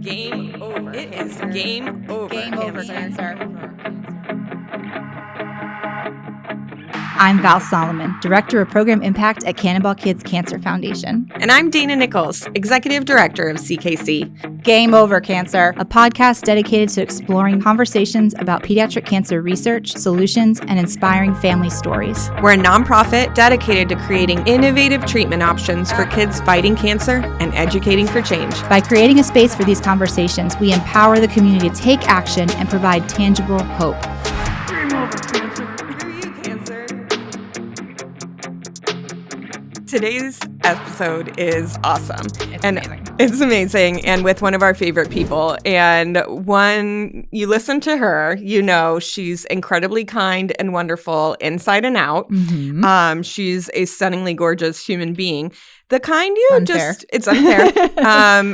Game over. It is game over. Game over, cancer. I'm Val Solomon, Director of Program Impact at Cannonball Kids Cancer Foundation. And I'm Dana Nichols, Executive Director of CKC. Game Over, Cancer, a podcast dedicated to exploring conversations about pediatric cancer research, solutions, and inspiring family stories. We're a nonprofit dedicated to creating innovative treatment options for kids fighting cancer and educating for change. By creating a space for these conversations, we empower the community to take action and provide tangible hope. Game over, cancer. Screw you, cancer. Today's episode is awesome. It's amazing, and with one of our favorite people. And one, you listen to her, you know she's incredibly kind and wonderful inside and out. Mm-hmm. She's a stunningly gorgeous human being. The kind you Unfair. it's unfair.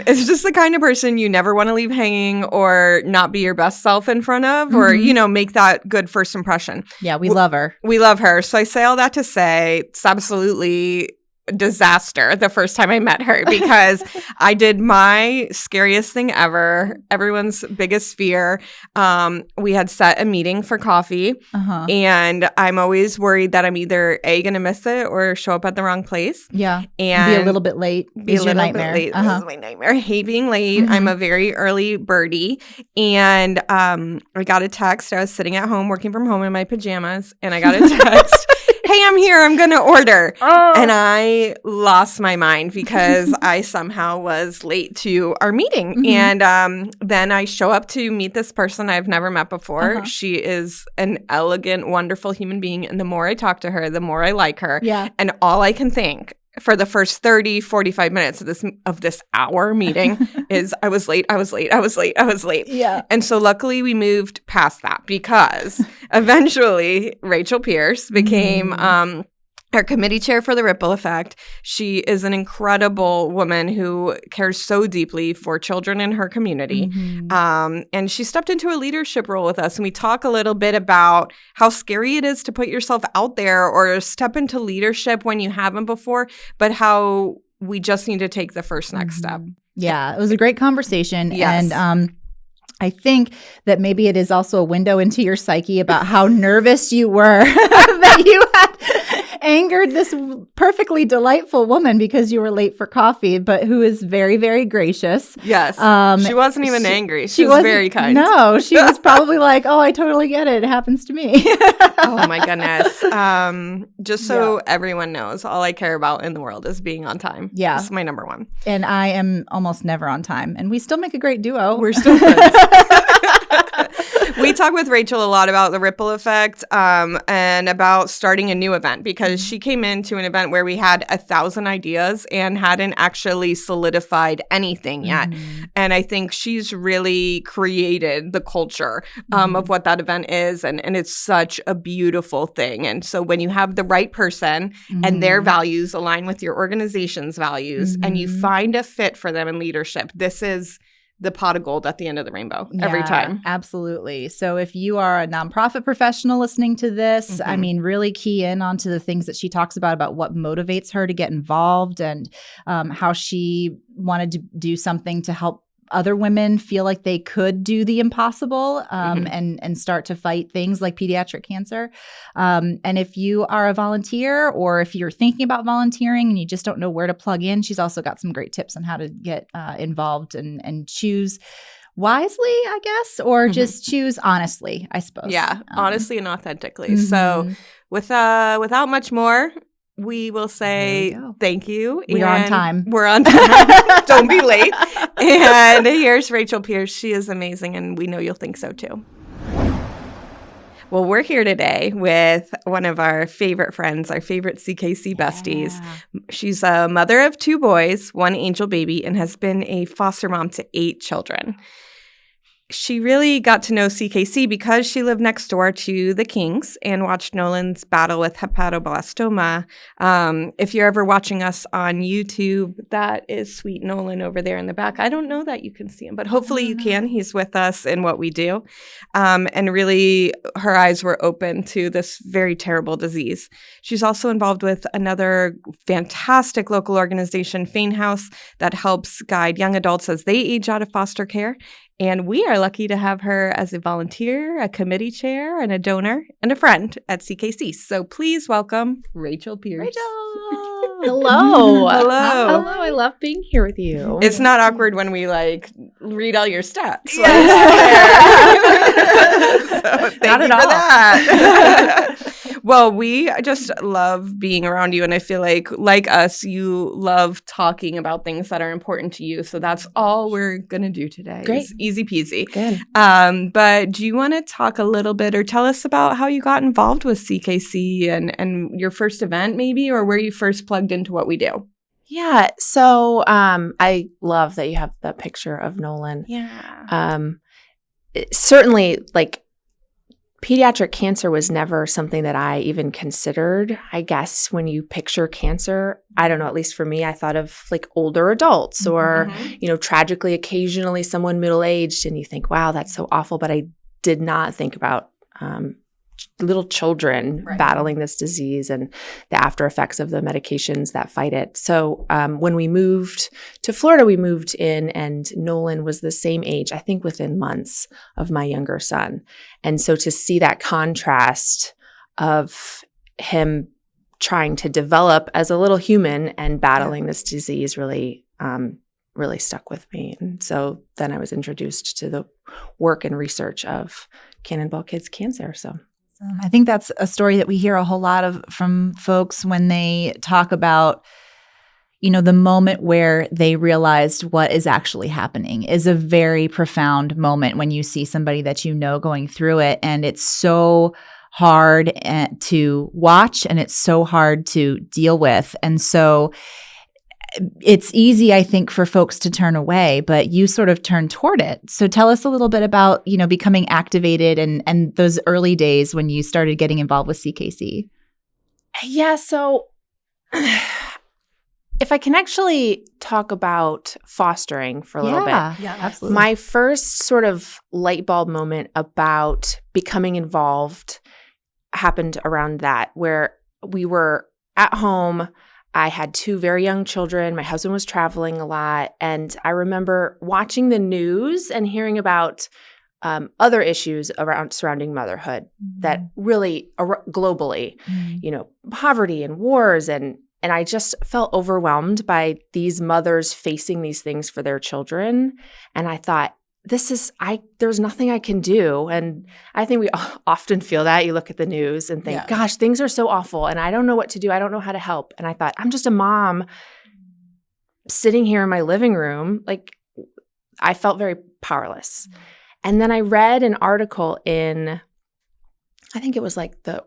It's just the kind of person you never want to leave hanging or not be your best self in front of, or, you know, make that good first impression. Yeah, we love her. We love her. So I say all that to say it's absolutely disaster the first time I met her, because I did my scariest thing ever, everyone's biggest fear. We had set a meeting for coffee, and I'm always worried that I'm either going to miss it or show up at the wrong place. Yeah, and be a little bit late. Be a little bit late. This is my nightmare. I hate being late. I'm a very early birdie, and I got a text. I was sitting at home working from home in my pajamas, and I got a text. Hey, I'm here. I'm going to order. Oh. And I lost my mind because I somehow was late to our meeting. And then I show up to meet this person I've never met before. She is an elegant, wonderful human being. And the more I talk to her, the more I like her. Yeah. And all I can think for the first 30, 45 minutes of this hour meeting is I was late. Yeah. And so luckily we moved past that, because eventually Rachel Pierce became our committee chair for the Ripple Effect. She is an incredible woman who cares so deeply for children in her community. And she stepped into a leadership role with us. And we talk a little bit about how scary it is to put yourself out there or step into leadership when you haven't before, but how we just need to take the first next step. Yeah, it was a great conversation. Yes. And I think that maybe it is also a window into your psyche about how nervous you were that you had angered this perfectly delightful woman because you were late for coffee, but who is very, very gracious. Yes. She wasn't even angry. She was very kind. No, she was probably like, oh, I totally get it. It happens to me. Oh, my goodness. Just so everyone knows, all I care about in the world is being on time. Yeah. That's my number one. And I am almost never on time. And we still make a great duo. We're still friends. We talk with Rachel a lot about the Ripple Effect and about starting a new event, because she came into an event where we had 1,000 ideas and hadn't actually solidified anything yet. And I think she's really created the culture of what that event is. And it's such a beautiful thing. And so when you have the right person and their values align with your organization's values and you find a fit for them in leadership, this is the pot of gold at the end of the rainbow every time. Absolutely. So if you are a nonprofit professional listening to this, I mean, really key in onto the things that she talks about what motivates her to get involved, and how she wanted to do something to help other women feel like they could do the impossible and start to fight things like pediatric cancer. And if you are a volunteer, or if you're thinking about volunteering and you just don't know where to plug in, she's also got some great tips on how to get involved and choose wisely, I guess, or just choose honestly, I suppose. Yeah, honestly and authentically. So without much more, we will say thank you. We're on time. We're on time. Don't be late. And here's Rachel Pierce. She is amazing, and we know you'll think so too. Well, we're here today with one of our favorite friends, our favorite CKC besties. She's a mother of 2 boys, 1 angel baby, and has been a foster mom to 8 children. she really got to know CKC because she lived next door to the Kings and watched Nolan's battle with hepatoblastoma. If you're ever watching us on YouTube, that is sweet Nolan over there in the back. I don't know that you can see him, but hopefully you can. He's with us in what we do. And really, her eyes were open to this very terrible disease. She's also involved with another fantastic local organization, Faine House, that helps guide young adults as they age out of foster care. And we are lucky to have her as a volunteer, a committee chair, and a donor, and a friend at CKC. So please welcome Rachel Pierce. Rachel! Hello. Hello. I love being here with you. It's not awkward when we read all your stats. So thank you for that. Well, we just love being around you. And I feel like us, you love talking about things that are important to you. So that's all we're going to do today. Great. It's easy peasy. Good. But do you want to talk a little bit or tell us about how you got involved with CKC and your first event maybe, or where you first plugged into what we do? Yeah. So I love that you have the picture of Nolan. Yeah. Certainly, pediatric cancer was never something that I even considered. I guess when you picture cancer, I don't know, at least for me, I thought of older adults or, tragically, occasionally someone middle-aged, and you think, wow, that's so awful. But I did not think about little children battling this disease and the after effects of the medications that fight it. So when we moved to Florida, we moved in, and Nolan was the same age, I think within months of my younger son. And so to see that contrast of him trying to develop as a little human and battling this disease really stuck with me. And so then I was introduced to the work and research of Cannonball Kids cancer. So I think that's a story that we hear a whole lot from folks when they talk about, the moment where they realized what is actually happening is a very profound moment when you see somebody that going through it. And it's so hard to watch, and it's so hard to deal with. And so it's easy, I think, for folks to turn away, but you sort of turn toward it. So tell us a little bit about, becoming activated and those early days when you started getting involved with CKC. Yeah, so if I can actually talk about fostering for a little bit. Yeah, absolutely. My first sort of light bulb moment about becoming involved happened around that, where we were at home. I had 2 very young children. My husband was traveling a lot. And I remember watching the news and hearing about other issues surrounding motherhood that really globally, poverty and wars. And I just felt overwhelmed by these mothers facing these things for their children. And I thought, there's nothing I can do. And I think we often feel that. You look at the news and think, gosh, things are so awful and I don't know what to do. I don't know how to help. And I thought, I'm just a mom sitting here in my living room. I felt very powerless. And then I read an article in, I think it was the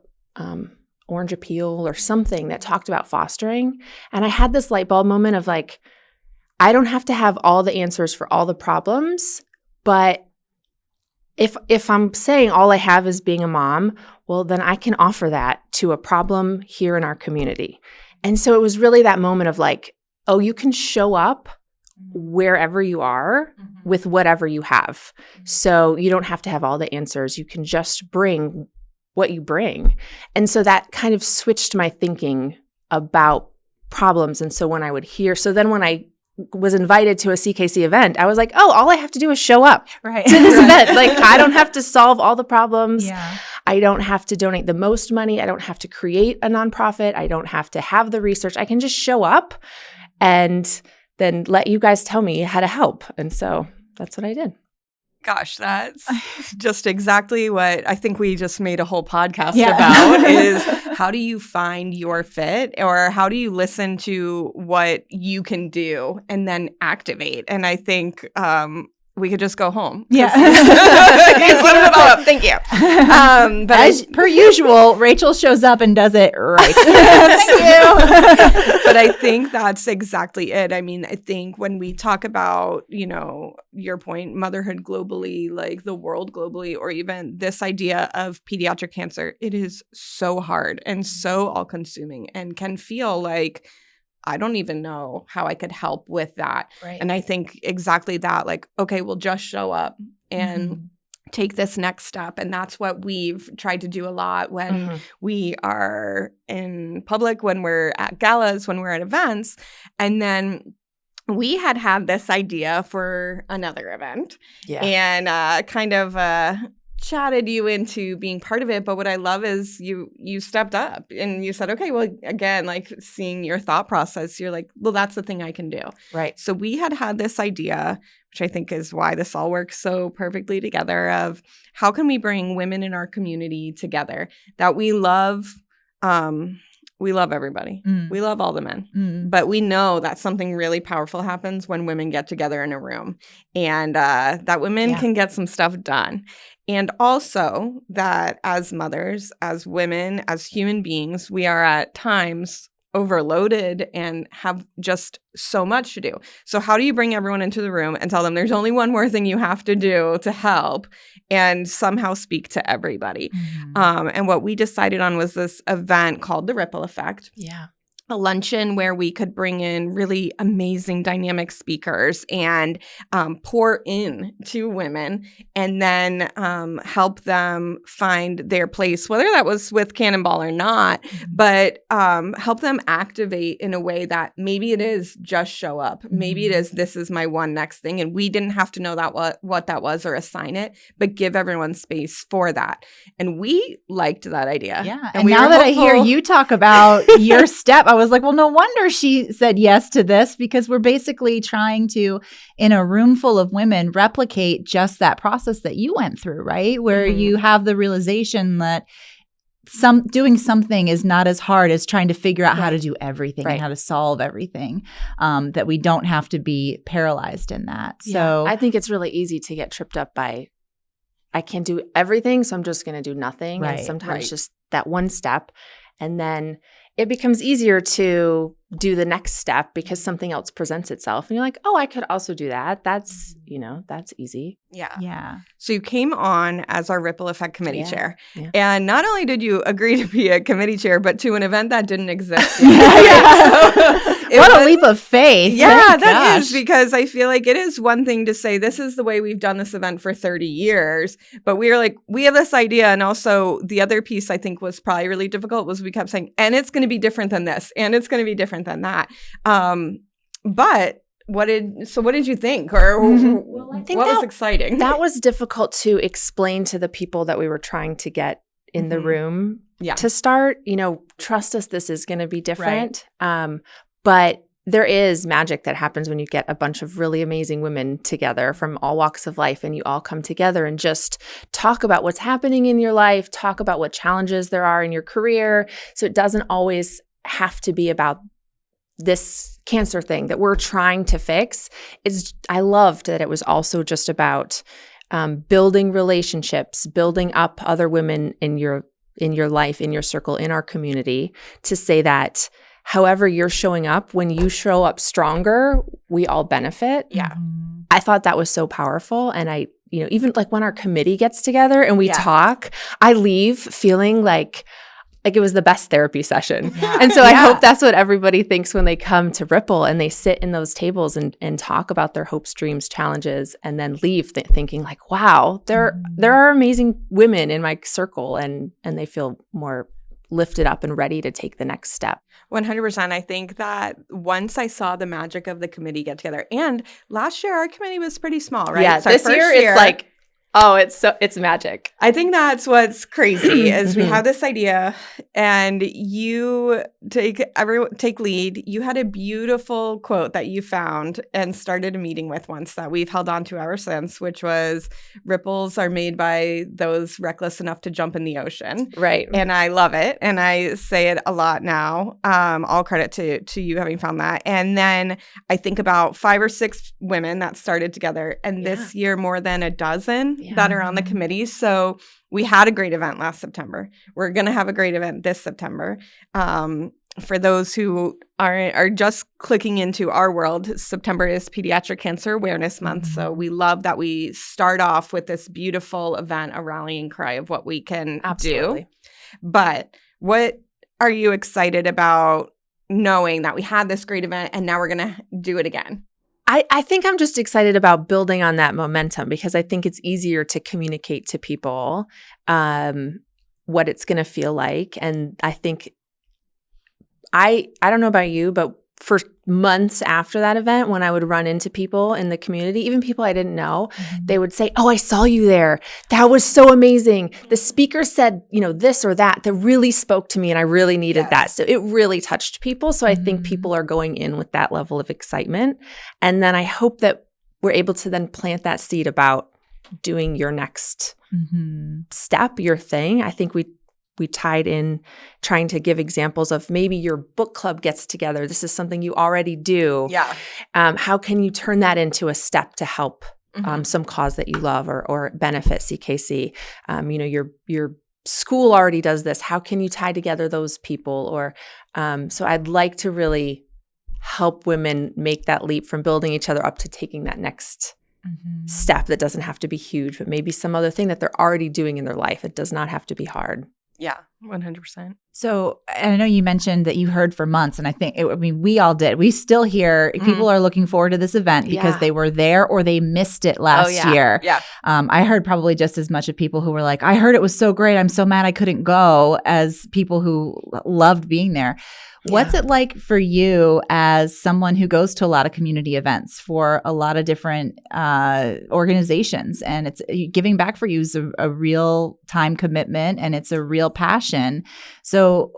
Orange Appeal or something that talked about fostering. And I had this light bulb moment of I don't have to have all the answers for all the problems. But if I'm saying all I have is being a mom, well, then I can offer that to a problem here in our community. And so it was really that moment of you can show up wherever you are with whatever you have. So you don't have to have all the answers. You can just bring what you bring. And so that kind of switched my thinking about problems. And so when I I was invited to a CKC event, I was all I have to do is show up to this event. I don't have to solve all the problems. Yeah. I don't have to donate the most money. I don't have to create a nonprofit. I don't have to have the research. I can just show up and then let you guys tell me how to help. And so that's what I did. Gosh, that's just exactly what I think we just made a whole podcast about is how do you find your fit, or how do you listen to what you can do and then activate? And I think we could just go home. Yeah. Thank you. But as per usual, Rachel shows up and does it right. Thank you. But I think that's exactly it. I mean, I think when we talk about, your point, motherhood globally, like the world globally, or even this idea of pediatric cancer, it is so hard and so all-consuming and can feel like, I don't even know how I could help with that. Right. And I think exactly that, like, okay, we'll just show up and take this next step. And that's what we've tried to do a lot when we are in public, when we're at galas, when we're at events. And then we had this idea for another event and kind of chatted you into being part of it. But what I love is you stepped up and you said, okay, well, again, like seeing your thought process, you're like, well, that's the thing I can do. Right. So we had this idea, which I think is why this all works so perfectly together, of how can we bring women in our community together that we love. We love everybody. We love all the men. But we know that something really powerful happens when women get together in a room, and that women can get some stuff done. And also that as mothers, as women, as human beings, we are at times overloaded and have just so much to do. So how do you bring everyone into the room and tell them there's only one more thing you have to do to help and somehow speak to everybody? And what we decided on was this event called The Ripple Effect. Yeah. A luncheon where we could bring in really amazing dynamic speakers and pour in to women and then help them find their place, whether that was with Cannonball or not, but help them activate in a way that maybe it is just show up. Maybe it is, this is my one next thing. And we didn't have to know that what that was or assign it, but give everyone space for that. And we liked that idea. Yeah. And now that I hear you talk about your step, I was like, well, no wonder she said yes to this, because we're basically trying to, in a room full of women, replicate just that process that you went through, right? Where you have the realization that doing something is not as hard as trying to figure out how to do everything and how to solve everything, that we don't have to be paralyzed in that. So I think it's really easy to get tripped up by, I can't do everything, so I'm just going to do nothing. Right, and sometimes just that one step. And then it becomes easier to do the next step because something else presents itself. And you're like, oh, I could also do that. That's, that's easy. Yeah. So you came on as our Ripple Effect committee chair. Yeah. And not only did you agree to be a committee chair, but to an event that didn't exist yet. What a leap of faith. Yeah, that is, because I feel like it is one thing to say, this is the way we've done this event for 30 years. But we were like, we have this idea. And also the other piece I think was probably really difficult was we kept saying, and it's going to be different than this, and it's going to be different than that. But what did you think, or well, I think what was exciting? That was difficult to explain to the people that we were trying to get in the room to start. Trust us, this is going to be different. Right. But there is magic that happens when you get a bunch of really amazing women together from all walks of life, and you all come together and just talk about what's happening in your life, talk about what challenges there are in your career. So it doesn't always have to be about this cancer thing that we're trying to fix. I loved that it was also just about building relationships, building up other women in your life, in your circle, in our community, to say that however you're showing up, when you show up stronger, we all benefit. Yeah. I thought that was so powerful. And I, even like when our committee gets together and we talk, I leave feeling like it was the best therapy session. Yeah. And so I hope that's what everybody thinks when they come to Ripple and they sit in those tables and talk about their hopes, dreams, challenges, and then leave thinking like, wow, there are amazing women in my circle, and they feel more lifted up and ready to take the next step. 100%. I think that once I saw the magic of the committee get together, and last year our committee was pretty small, right? Yeah, this year it's like Oh, it's magic. I think that's what's crazy is we have this idea and you take lead. You had a beautiful quote that you found and started a meeting with once that we've held on to ever since, which was ripples are made by those reckless enough to jump in the ocean. Right. And I love it. And I say it a lot now. All credit to you having found that. And then I think about 5 or 6 women that started together. And this year, more than a dozen that are on the committee. So we had a great event last September. We're going to have a great event this September. For those who are just clicking into our world, September is Pediatric Cancer Awareness Month. So we love that we start off with this beautiful event, a rallying cry of what we can do. But what are you excited about knowing that we had this great event and now we're going to do it again? I think I'm just excited about building on that momentum because I think it's easier to communicate to people what it's going to feel like. And I think I don't know about you, but for months after that event, when I would run into people in the community, even people I didn't know, they would say, "Oh, I saw you there. That was so amazing. The speaker said, this or that really spoke to me and I really needed that." So it really touched people. So I think people are going in with that level of excitement. And then I hope that we're able to then plant that seed about doing your next step, your thing. I think we tied in trying to give examples of maybe your book club gets together. This is something you already do. Yeah. How can you turn that into a step to help some cause that you love or benefit CKC? Your school already does this. How can you tie together those people? Or so I'd like to really help women make that leap from building each other up to taking that next step that doesn't have to be huge, but maybe some other thing that they're already doing in their life. It does not have to be hard. Yeah, 100%. So I know you mentioned that you heard for months, and I think, we all did. We still hear people are looking forward to this event because they were there or they missed it last year. Yeah. I heard probably just as much of people who were like, I heard it was so great. I'm so mad I couldn't go, as people who loved being there. What's it like for you as someone who goes to a lot of community events for a lot of different organizations, and it's giving back for you is a real time commitment and it's a real passion. So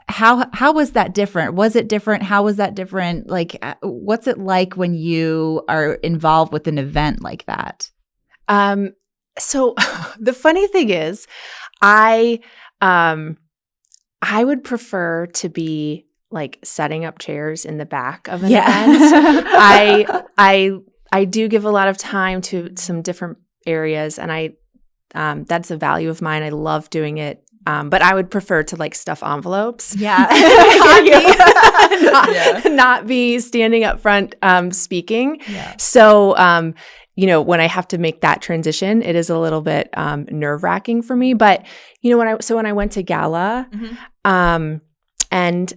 how was that different? Was it different? How was that different? Like, what's it like when you are involved with an event like that? So the funny thing is, I would prefer to be like setting up chairs in the back of an event. I do give a lot of time to some different areas, and that's a value of mine. I love doing it. But I would prefer to like stuff envelopes. Yeah. not be standing up front speaking. Yeah. So, when I have to make that transition, it is a little bit nerve-wracking for me. But, when I went to Gala and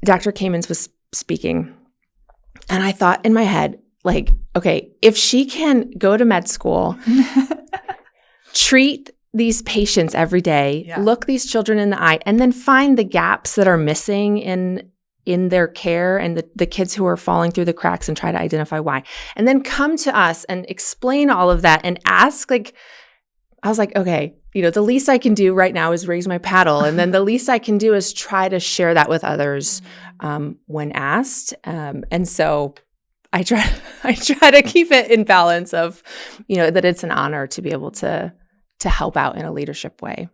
Dr. Kamens was speaking, and I thought in my head, like, okay, if she can go to med school, treat these patients every day, look these children in the eye, and then find the gaps that are missing in their care and the kids who are falling through the cracks and try to identify why, and then come to us and explain all of that and ask, like, I was like, okay, the least I can do right now is raise my paddle. And then the least I can do is try to share that with others when asked. And so I try to keep it in balance of, that it's an honor to be able to help out in a leadership way.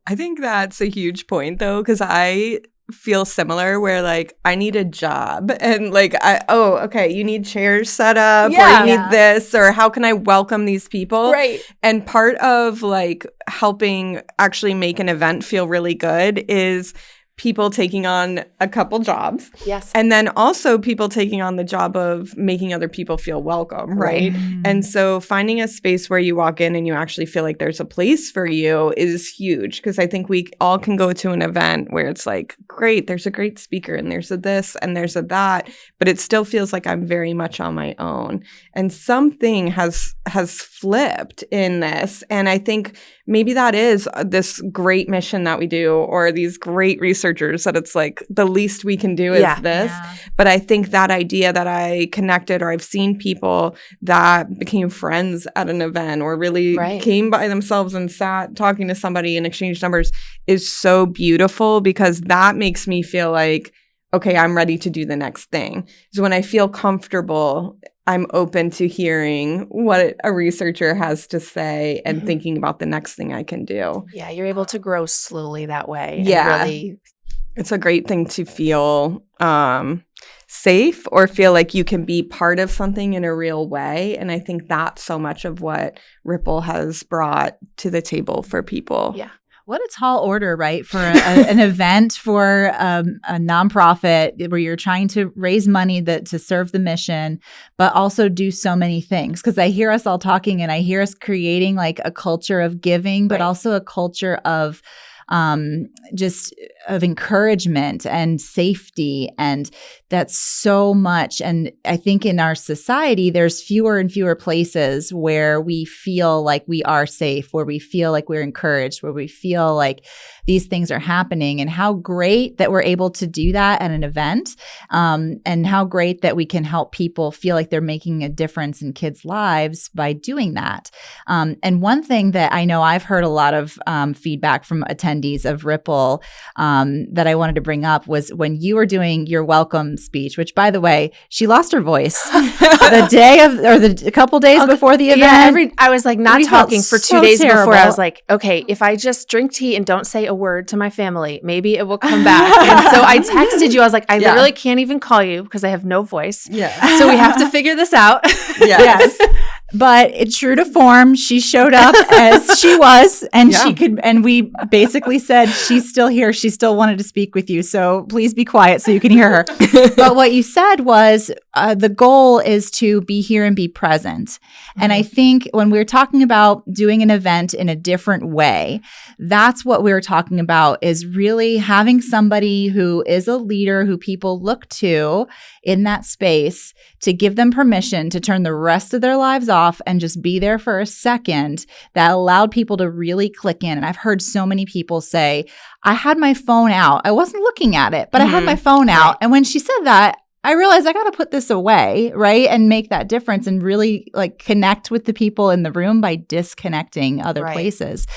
I think that's a huge point, though, because I feel similar where, like, I need a job and, like, okay, you need chairs set up or you need this, or how can I welcome these people? Right. And part of, like, helping actually make an event feel really good is people taking on a couple jobs. Yes. And then also people taking on the job of making other people feel welcome, right? And so finding a space where you walk in and you actually feel like there's a place for you is huge, because I think we all can go to an event where it's like, great, there's a great speaker and there's a this and there's a that, but it still feels like I'm very much on my own. And something has flipped in this. And I think maybe that is this great mission that we do, or these great researchers, that it's like the least we can do is this. Yeah. But I think that idea that I connected, or I've seen people that became friends at an event, or really came by themselves and sat talking to somebody and exchanged numbers, is so beautiful, because that makes me feel like, okay, I'm ready to do the next thing. So when I feel comfortable, I'm open to hearing what a researcher has to say and thinking about the next thing I can do. Yeah, you're able to grow slowly that way. Yeah. Really... It's a great thing to feel safe, or feel like you can be part of something in a real way. And I think that's so much of what Ripple has brought to the table for people. Yeah. What a tall order, right? For an event, for a nonprofit where you're trying to raise money to serve the mission, but also do so many things. Because I hear us all talking, and I hear us creating like a culture of giving, but also a culture of just of encouragement and safety. And that's so much. And I think in our society, there's fewer and fewer places where we feel like we are safe, where we feel like we're encouraged, where we feel like these things are happening. And how great that we're able to do that at an event, and how great that we can help people feel like they're making a difference in kids' lives by doing that. And one thing that I know I've heard a lot of feedback from attendees of Ripple that I wanted to bring up was when you were doing your welcome speech, which, by the way, she lost her voice the day of, or a couple days before the event. Yeah, I was like not talking for 2 days before. I was like, okay, if I just drink tea and don't say a word to my family, maybe it will come back. And so I texted you. I was like, I literally can't even call you because I have no voice. Yeah. So we have to figure this out. Yes. But it's true to form. She showed up as she was, and she could, and we basically said, she's still here. She still wanted to speak with you. So please be quiet so you can hear her. But what you said was the goal is to be here and be present. And I think when we're talking about doing an event in a different way, that's what we're talking about, is really having somebody who is a leader who people look to in that space to give them permission to turn the rest of their lives off and just be there for a second. That allowed people to really click in. And I've heard so many people say, I had my phone out. I wasn't looking at it, but I had my phone out. And when she said that, I realized I got to put this away, right? And make that difference and really like connect with the people in the room by disconnecting other places.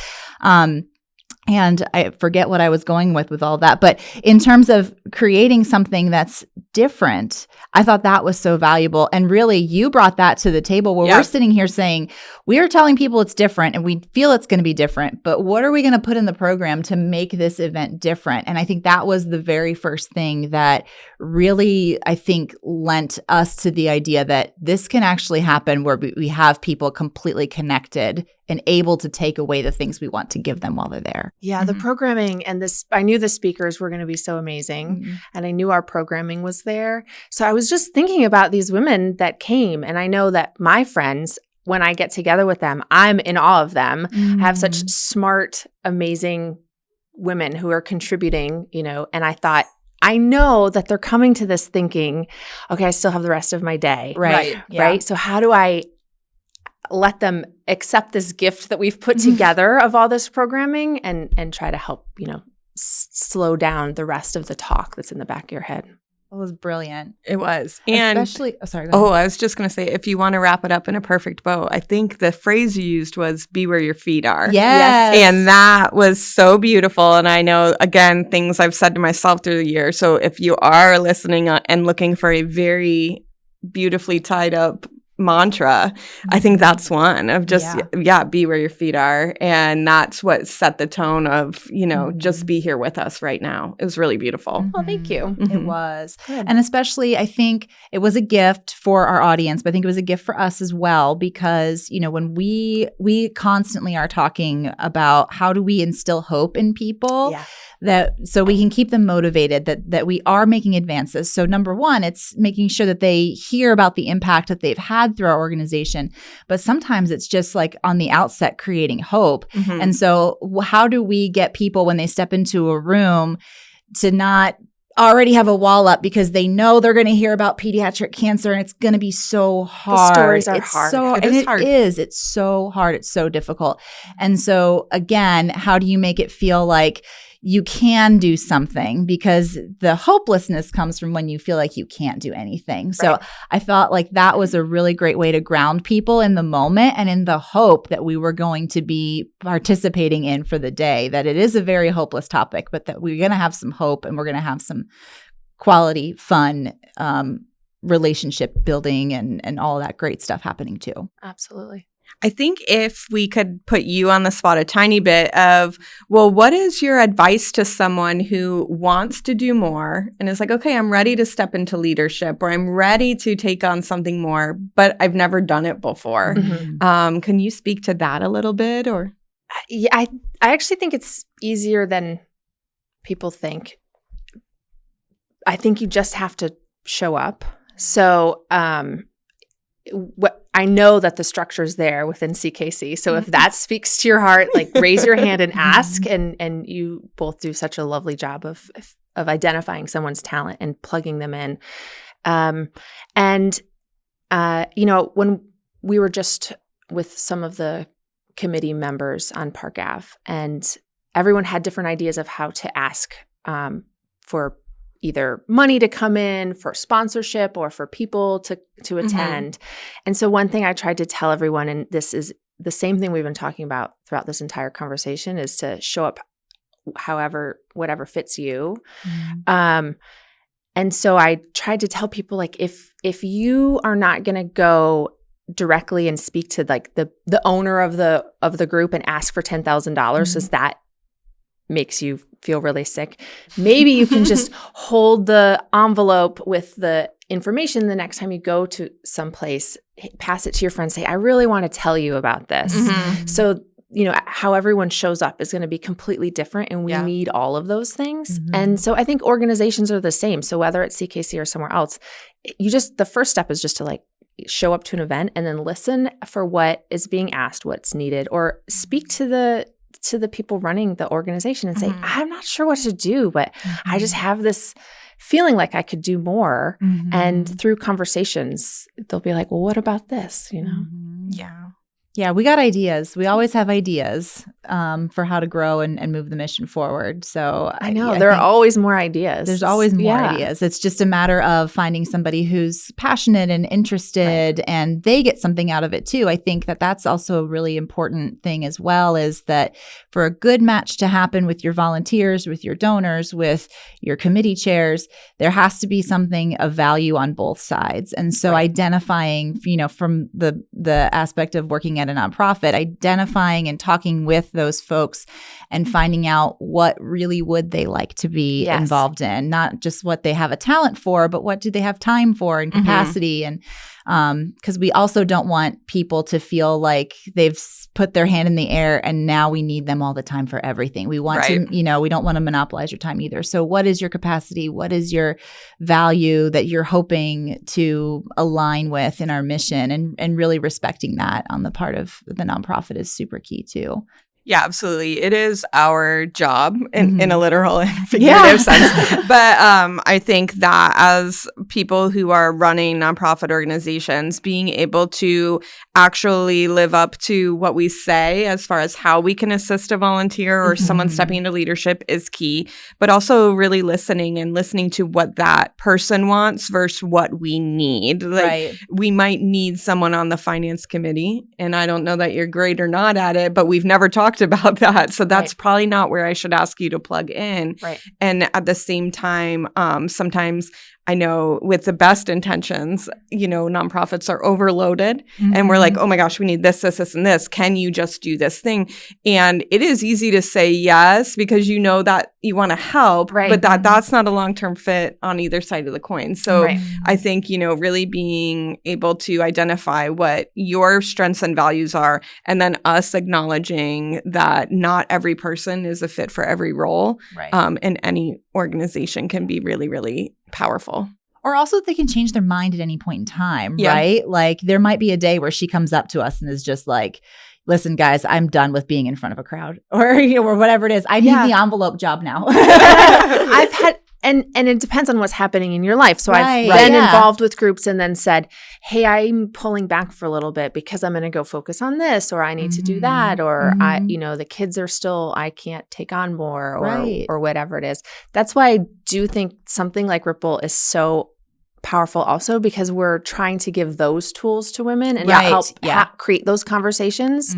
And I forget what I was going with all that. But in terms of creating something that's different, I thought that was so valuable. And really, you brought that to the table where we're sitting here saying, we are telling people it's different and we feel it's going to be different. But what are we going to put in the program to make this event different? And I think that was the very first thing that really, I think, lent us to the idea that this can actually happen where we have people completely connected and able to take away the things we want to give them while they're there. Yeah, the programming and this, I knew the speakers were going to be so amazing, and I knew our programming was there. So I was just thinking about these women that came, and I know that my friends, when I get together with them, I'm in awe of them. I have such smart, amazing women who are contributing, you know, and I thought, I know that they're coming to this thinking, okay, I still have the rest of my day. Right. So how do I let them accept this gift that we've put together of all this programming and try to help, you know, slow down the rest of the talk that's in the back of your head. It was brilliant. It was. And especially, I was just going to say, if you want to wrap it up in a perfect bow, I think the phrase you used was be where your feet are. Yes. And that was so beautiful. And I know, again, things I've said to myself through the year. So if you are listening and looking for a very beautifully tied up mantra, I think that's one of just, be where your feet are. And that's what set the tone of, you know, just be here with us right now. It was really beautiful. Oh, thank you. It was. Good. And especially, I think it was a gift for our audience, but I think it was a gift for us as well, because, you know, when we constantly are talking about how do we instill hope in people, that so we can keep them motivated, that we are making advances. So number one, it's making sure that they hear about the impact that they've had through our organization. But sometimes it's just like on the outset creating hope. And so how do we get people when they step into a room to not already have a wall up because they know they're going to hear about pediatric cancer and it's going to be so hard. The stories are it's hard. So, It and is hard. it is. It's so hard. It's so difficult. And so again, how do you make it feel like you can do something? Because the hopelessness comes from when you feel like you can't do anything. So Right. I felt like that was a really great way to ground people in the moment and in the hope that we were going to be participating in for the day, that it is a very hopeless topic, but that we're going to have some hope and we're going to have some quality, fun, relationship building and all that great stuff happening too. Absolutely. I think if we could put you on the spot a tiny bit of, well, what is your advice to someone who wants to do more and is like, okay, I'm ready to step into leadership or I'm ready to take on something more, but I've never done it before. Mm-hmm. Can you speak to that a little bit? Or Yeah, I actually think it's easier than people think. I think you just have to show up. So I know that the structure is there within CKC. So if that speaks to your heart, like raise your hand and ask. And you both do such a lovely job of identifying someone's talent and plugging them in. When we were just with some of the committee members on Park Ave, and everyone had different ideas of how to ask for either money to come in, for sponsorship, or for people to attend. And so one thing I tried to tell everyone, and this is the same thing we've been talking about throughout this entire conversation, is to show up whatever fits you. And so I tried to tell people, like, if you are not going to go directly and speak to like the owner of the group and ask for $10,000 because that makes you feel really sick, maybe you can just hold the envelope with the information the next time you go to someplace, pass it to your friend, say, I really want to tell you about this. So, how everyone shows up is going to be completely different, and we need all of those things. And so I think organizations are the same. So whether it's CKC or somewhere else, the first step is just to like show up to an event and then listen for what is being asked, what's needed, or speak to the people running the organization and say, I'm not sure what to do, but I just have this feeling like I could do more. And through conversations, they'll be like, well, what about this? Yeah, we got ideas. We always have ideas for how to grow and move the mission forward. So I know there are always more ideas. There's always more ideas. It's just a matter of finding somebody who's passionate and interested, and they get something out of it too. I think that that's also a really important thing as well, is that for a good match to happen with your volunteers, with your donors, with your committee chairs, there has to be something of value on both sides. And so identifying, from the aspect of working at a nonprofit, identifying and talking with those folks and finding out what really would they like to be involved in, not just what they have a talent for, but what do they have time for and capacity. And because we also don't want people to feel like they've put their hand in the air and now we need them all the time for everything. We want to, we don't want to monopolize your time either. So what is your capacity? What is your value that you're hoping to align with in our mission? And really respecting that on the part of the nonprofit is super key too. Yeah, absolutely. It is our job in a literal and figurative sense. But I think that as people who are running nonprofit organizations, being able to actually live up to what we say as far as how we can assist a volunteer or someone stepping into leadership is key, but also really listening to what that person wants versus what we need. Like, we might need someone on the finance committee, and I don't know that you're great or not at it, but we've never talked about that. So that's probably not where I should ask you to plug in. And at the same time, sometimes I know with the best intentions, nonprofits are overloaded and we're like, oh my gosh, we need this, and this. Can you just do this thing? And it is easy to say yes because you know that you want to help, but that's not a long-term fit on either side of the coin. So I think, really being able to identify what your strengths and values are, and then us acknowledging that not every person is a fit for every role in any organization can be really, really powerful. Or also they can change their mind at any point in time, right? Like there might be a day where she comes up to us and is just like, listen, guys, I'm done with being in front of a crowd or whatever it is. I need the envelope job now. And it depends on what's happening in your life. So I've Right. been Yeah. involved with groups and then said, hey, I'm pulling back for a little bit because I'm going to go focus on this, or I need to do that, or the kids are still, I can't take on more, or whatever it is. That's why I do think something like Ripple is so powerful also, because we're trying to give those tools to women and help create those conversations.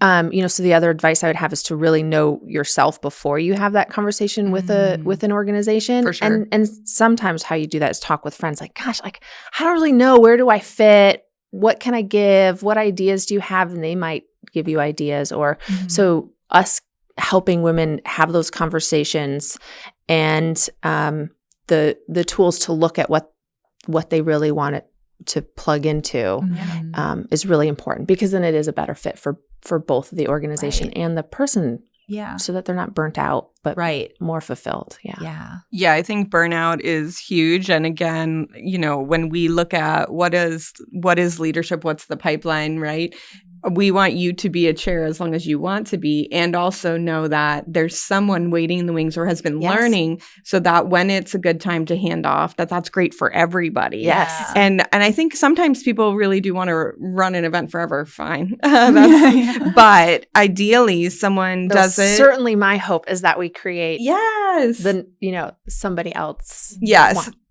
So the other advice I would have is to really know yourself before you have that conversation with an organization. For sure. And sometimes how you do that is talk with friends, like, gosh, like, I don't really know, where do I fit? What can I give? What ideas do you have? And they might give you ideas. Or so us helping women have those conversations and the tools to look at what they really want it to plug into is really important, because then it is a better fit for both the organization and the person. Yeah. So that they're not burnt out, but more fulfilled. Yeah. Yeah, I think burnout is huge. And again, when we look at what is leadership, what's the pipeline, right? We want you to be a chair as long as you want to be, and also know that there's someone waiting in the wings or has been learning, so that when it's a good time to hand off, that's great for everybody. Yes. And I think sometimes people really do want to run an event forever. Fine. But ideally someone does it. Certainly my hope is that we create somebody else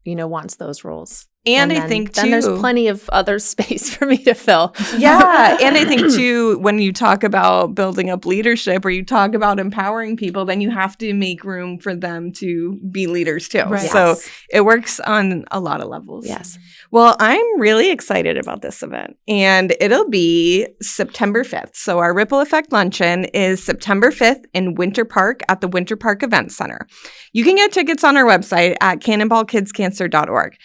wants those roles. And I think, too, then there's plenty of other space for me to fill. Yeah. And I think, too, when you talk about building up leadership or you talk about empowering people, then you have to make room for them to be leaders, too. Right. So it works on a lot of levels. Yes. Well, I'm really excited about this event. And it'll be September 5th. So our Ripple Effect Luncheon is September 5th in Winter Park at the Winter Park Event Center. You can get tickets on our website at cannonballkidscancer.org.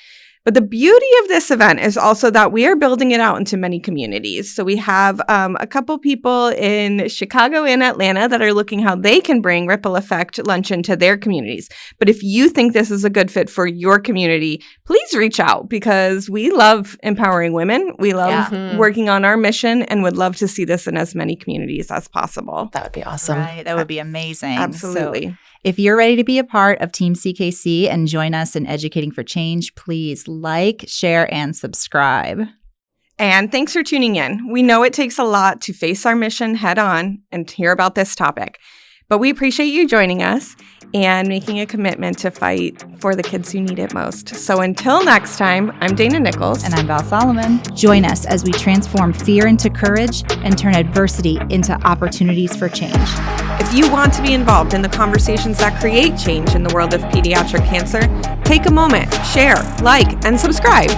But the beauty of this event is also that we are building it out into many communities. So we have a couple people in Chicago and Atlanta that are looking how they can bring Ripple Effect Luncheon to their communities. But if you think this is a good fit for your community, please reach out, because we love empowering women. We love working on our mission and would love to see this in as many communities as possible. That would be awesome. Right. That would be amazing. Absolutely. So if you're ready to be a part of Team CKC and join us in Educating for Change, please like, share, and subscribe. And thanks for tuning in. We know it takes a lot to face our mission head on and hear about this topic, but we appreciate you joining us and making a commitment to fight for the kids who need it most. So until next time, I'm Dana Nichols. And I'm Val Solomon. Join us as we transform fear into courage and turn adversity into opportunities for change. If you want to be involved in the conversations that create change in the world of pediatric cancer, take a moment, share, like, and subscribe.